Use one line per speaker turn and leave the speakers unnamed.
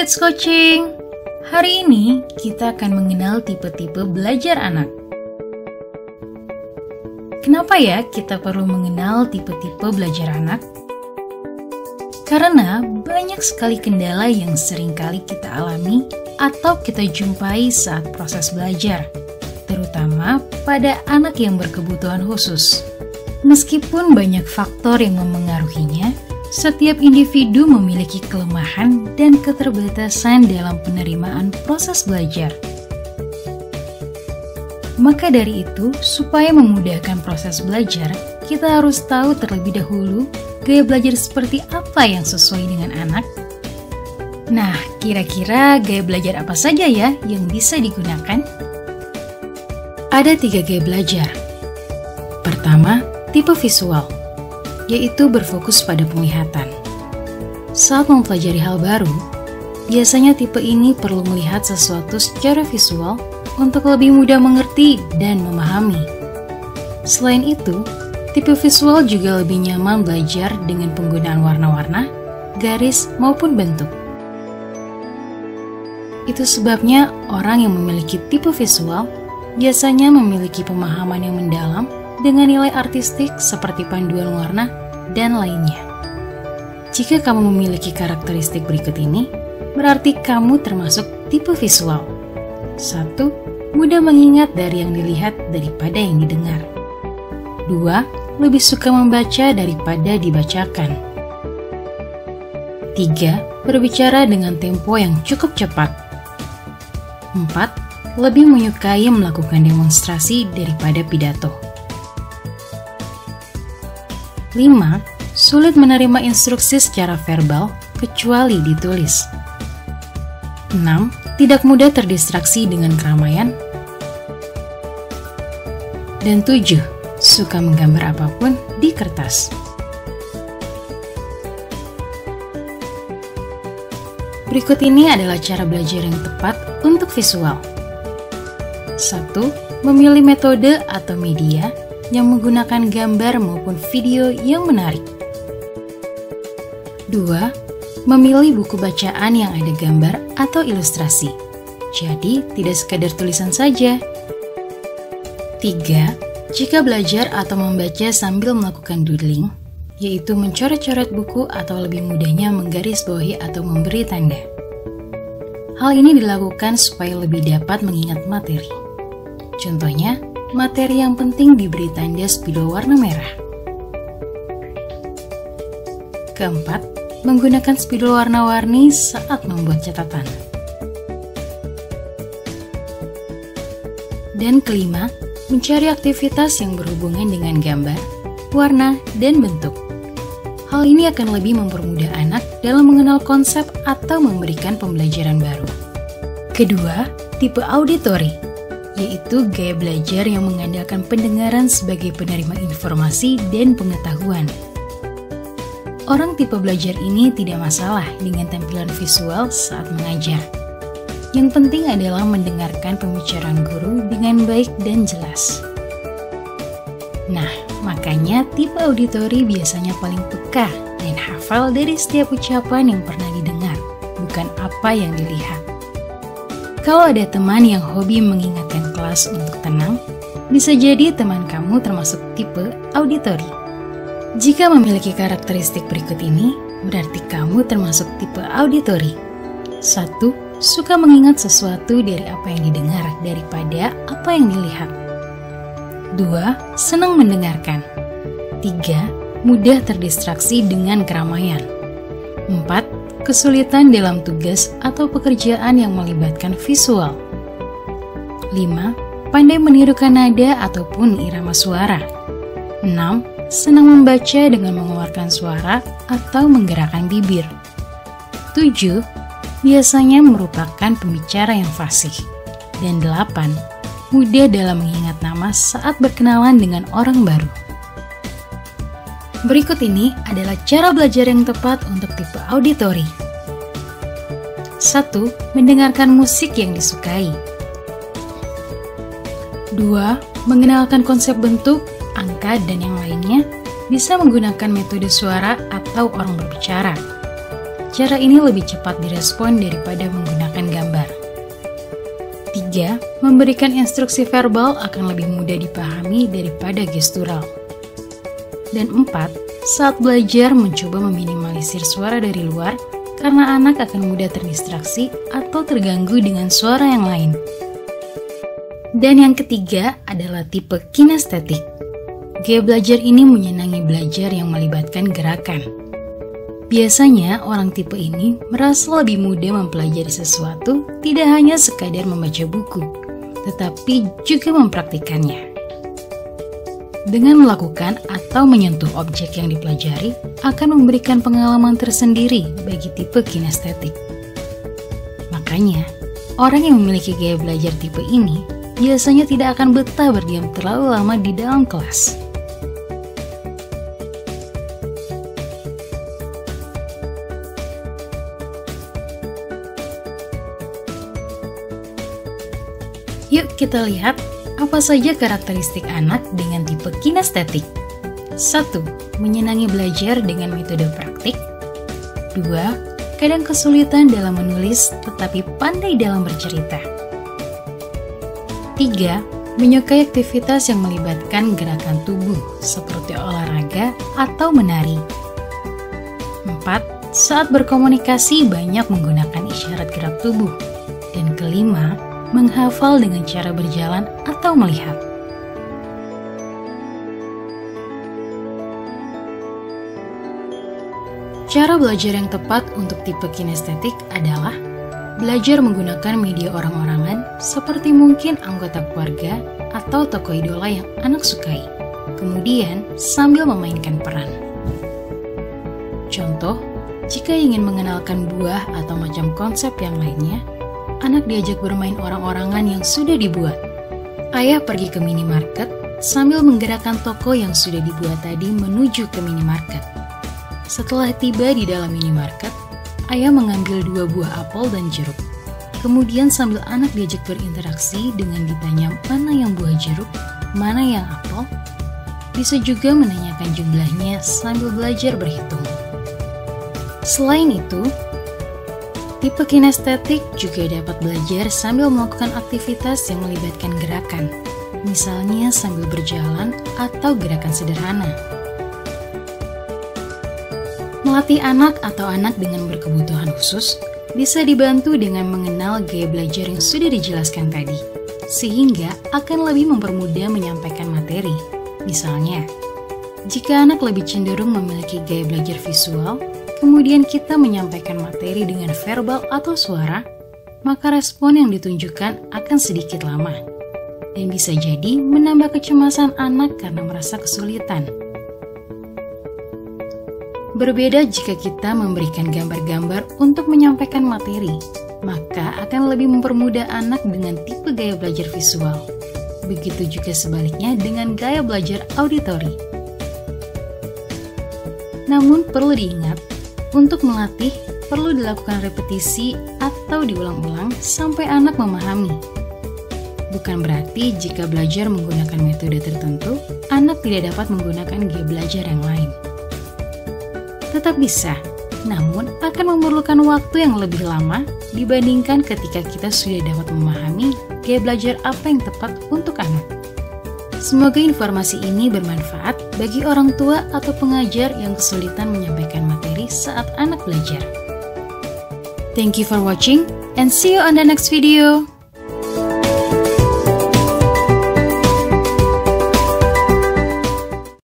Kids Coaching. Hari ini kita akan mengenal tipe-tipe belajar anak. Kenapa ya kita perlu mengenal tipe-tipe belajar anak? Karena banyak sekali kendala yang seringkali kita alami atau kita jumpai saat proses belajar, terutama pada anak yang berkebutuhan khusus. Meskipun banyak faktor yang memengaruhinya, setiap individu memiliki kelemahan dan keterbatasan dalam penerimaan proses belajar. Maka dari itu, supaya memudahkan proses belajar, kita harus tahu terlebih dahulu gaya belajar seperti apa yang sesuai dengan anak. Nah, kira-kira gaya belajar apa saja ya yang bisa digunakan? Ada 3 gaya belajar. Pertama, tipe visual, yaitu berfokus pada penglihatan. Saat mempelajari hal baru, biasanya tipe ini perlu melihat sesuatu secara visual untuk lebih mudah mengerti dan memahami. Selain itu, tipe visual juga lebih nyaman belajar dengan penggunaan warna-warna, garis, maupun bentuk. Itu sebabnya orang yang memiliki tipe visual biasanya memiliki pemahaman yang mendalam dengan nilai artistik seperti panduan warna dan lainnya. Jika kamu memiliki karakteristik berikut ini, berarti kamu termasuk tipe visual. 1. Mudah mengingat dari yang dilihat daripada yang didengar. 2. Lebih suka membaca daripada dibacakan. 3. Berbicara dengan tempo yang cukup cepat. 4. Lebih menyukai melakukan demonstrasi daripada pidato. 5. Sulit menerima instruksi secara verbal, kecuali ditulis. 6. Tidak mudah terdistraksi dengan keramaian. Dan 7. Suka menggambar apapun di kertas. Berikut ini adalah cara belajar yang tepat untuk visual. 1. Memilih metode atau media yang menggunakan gambar maupun video yang menarik. 2. Memilih buku bacaan yang ada gambar atau ilustrasi, jadi tidak sekadar tulisan saja. 3. Jika belajar atau membaca sambil melakukan doodling, yaitu mencoret-coret buku atau lebih mudahnya menggarisbawahi atau memberi tanda. Hal ini dilakukan supaya lebih dapat mengingat materi. Contohnya, materi yang penting diberi tanda spidol warna merah. Keempat, menggunakan spidol warna-warni saat membuat catatan. Dan kelima, mencari aktivitas yang berhubungan dengan gambar, warna, dan bentuk. Hal ini akan lebih mempermudah anak dalam mengenal konsep atau memberikan pembelajaran baru. Kedua, tipe auditory, yaitu gaya belajar yang mengandalkan pendengaran sebagai penerima informasi dan pengetahuan. Orang tipe belajar ini tidak masalah dengan tampilan visual saat mengajar. Yang penting adalah mendengarkan pembicaraan guru dengan baik dan jelas. Nah, makanya tipe auditori biasanya paling peka dan hafal dari setiap ucapan yang pernah didengar, bukan apa yang dilihat. Kalau ada teman yang hobi mengingatkan kelas untuk tenang, bisa jadi teman kamu termasuk tipe auditori. Jika memiliki karakteristik berikut ini, berarti kamu termasuk tipe auditori. 1. Suka mengingat sesuatu dari apa yang didengar daripada apa yang dilihat. 2. Senang mendengarkan. 3. Mudah terdistraksi dengan keramaian. 4. Kesulitan dalam tugas atau pekerjaan yang melibatkan visual. 5. Pandai menirukan nada ataupun irama suara. 6. Senang membaca dengan mengeluarkan suara atau menggerakkan bibir. 7. Biasanya merupakan pembicara yang fasih. Dan 8. Mudah dalam mengingat nama saat berkenalan dengan orang baru. Berikut ini adalah cara belajar yang tepat untuk tipe auditori. 1. Mendengarkan musik yang disukai. 2. Mengenalkan konsep bentuk, angka, dan yang lainnya, bisa menggunakan metode suara atau orang berbicara. Cara ini lebih cepat direspon daripada menggunakan gambar. 3. Memberikan instruksi verbal akan lebih mudah dipahami daripada gestural. Dan 4. Saat belajar mencoba meminimalisir suara dari luar karena anak akan mudah terdistraksi atau terganggu dengan suara yang lain. Dan yang ketiga adalah tipe kinestetik. Gaya belajar ini menyenangi belajar yang melibatkan gerakan. Biasanya orang tipe ini merasa lebih mudah mempelajari sesuatu tidak hanya sekadar membaca buku, tetapi juga mempraktikkannya. Dengan melakukan atau menyentuh objek yang dipelajari akan memberikan pengalaman tersendiri bagi tipe kinestetik. Makanya, orang yang memiliki gaya belajar tipe ini biasanya tidak akan betah berdiam terlalu lama di dalam kelas. Yuk kita lihat apa saja karakteristik anak dengan tipe kinestetik. 1. Menyenangi belajar dengan metode praktik. 2. Kadang kesulitan dalam menulis tetapi pandai dalam bercerita. 3. Menyukai aktivitas yang melibatkan gerakan tubuh seperti olahraga atau menari. 4. Saat berkomunikasi banyak menggunakan isyarat gerak tubuh. Dan kelima, menghafal dengan cara berjalan atau melihat. Cara belajar yang tepat untuk tipe kinestetik adalah belajar menggunakan media orang-orangan seperti mungkin anggota keluarga atau tokoh idola yang anak sukai, kemudian sambil memainkan peran. Contoh, jika ingin mengenalkan buah atau macam konsep yang lainnya, anak diajak bermain orang-orangan yang sudah dibuat. Ayah pergi ke minimarket sambil menggerakkan toko yang sudah dibuat tadi menuju ke minimarket. Setelah tiba di dalam minimarket, ayah mengambil 2 buah apel dan jeruk. Kemudian sambil anak diajak berinteraksi dengan ditanya mana yang buah jeruk, mana yang apel, bisa juga menanyakan jumlahnya sambil belajar berhitung. Selain itu, tipe kinestetik juga dapat belajar sambil melakukan aktivitas yang melibatkan gerakan, misalnya sambil berjalan atau gerakan sederhana. Melatih anak atau anak dengan berkebutuhan khusus bisa dibantu dengan mengenal gaya belajar yang sudah dijelaskan tadi, sehingga akan lebih mempermudah menyampaikan materi. Misalnya, jika anak lebih cenderung memiliki gaya belajar visual, kemudian kita menyampaikan materi dengan verbal atau suara, maka respon yang ditunjukkan akan sedikit lama. Dan bisa jadi menambah kecemasan anak karena merasa kesulitan. Berbeda jika kita memberikan gambar-gambar untuk menyampaikan materi, maka akan lebih mempermudah anak dengan tipe gaya belajar visual. Begitu juga sebaliknya dengan gaya belajar auditori. Namun perlu diingat, untuk melatih, perlu dilakukan repetisi atau diulang-ulang sampai anak memahami. Bukan berarti jika belajar menggunakan metode tertentu, anak tidak dapat menggunakan gaya belajar yang lain. Tetap bisa, namun akan memerlukan waktu yang lebih lama dibandingkan ketika kita sudah dapat memahami gaya belajar apa yang tepat untuk anak. Semoga informasi ini bermanfaat bagi orang tua atau pengajar yang kesulitan menyampaikan materi saat anak belajar. Thank you for watching and see you on the next video.